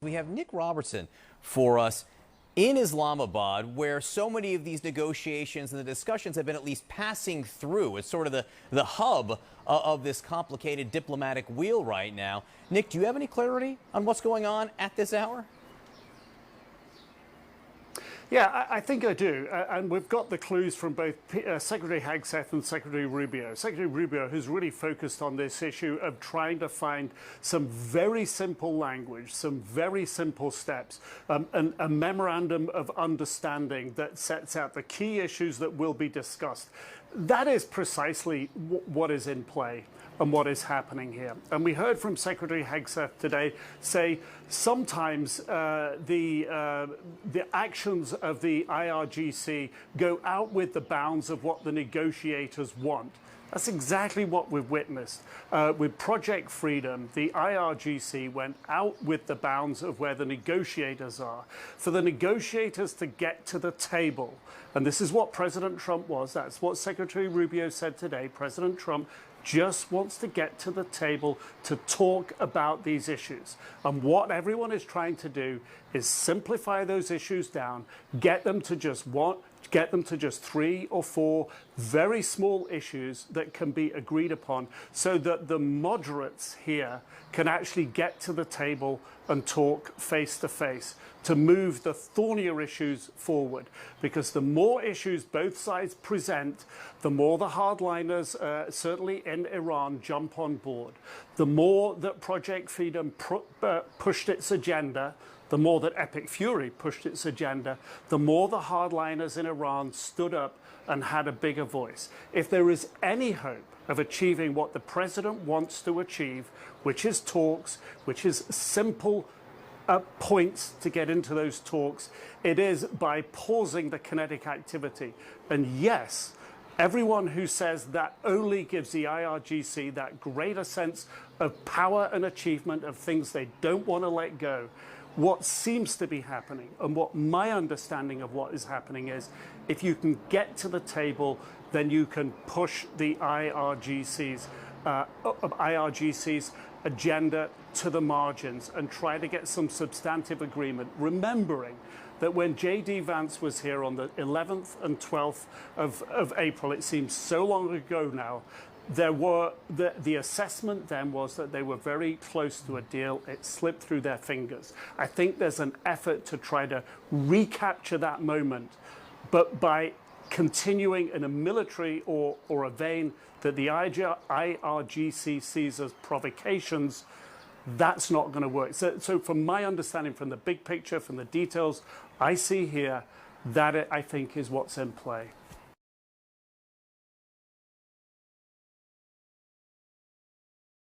We have Nick Robertson for us in Islamabad, where so many of these negotiations and the discussions have been at least passing through. It's sort of the hub of this complicated diplomatic wheel right now. Nick, do you have any clarity on what's going on at this hour? Yeah, I think I do. And we've got the clues from both Secretary Hegseth and Secretary Rubio. Secretary Rubio has really focused on this issue of trying to find some very simple language, some very simple steps, and a memorandum of understanding that sets out the key issues that will be discussed. That is precisely what is in play and what is happening here. And we heard from Secretary Hegseth today say sometimes the actions of the IRGC go out with the bounds of what the negotiators want. That's exactly what we've witnessed. With Project Freedom, the IRGC went out with the bounds of where the negotiators are. For the negotiators to get to the table, and this is what President Trump was, that's what Secretary Rubio said today, President Trump just wants to get to the table to talk about these issues. And what everyone is trying to do is simplify those issues down, get them to just three or four very small issues that can be agreed upon so that the moderates here can actually get to the table and talk face to face to move the thornier issues forward. Because the more issues both sides present, the more the hardliners, certainly in Iran, jump on board. The more that Project Freedom pushed its agenda, the more that Epic Fury pushed its agenda, the more the hardliners in Iran stood up and had a bigger voice. If there is any hope of achieving what the president wants to achieve, which is talks, which is simple points to get into those talks, it is by pausing the kinetic activity. And yes, everyone who says that only gives the IRGC that greater sense of power and achievement of things they don't want to let go. What seems to be happening, and what my understanding of what is happening is, if you can get to the table, then you can push the IRGC's agenda to the margins and try to get some substantive agreement. Remembering that when J.D. Vance was here on the 11th and 12th of April, it seems so long ago now, the assessment then was that they were very close to a deal. It slipped through their fingers. I think there's an effort to try to recapture that moment, but by continuing in a military or a vein that the IRGC sees as provocations, that's not going to work. So from my understanding, from the big picture, from the details I see here, that I think is what's in play.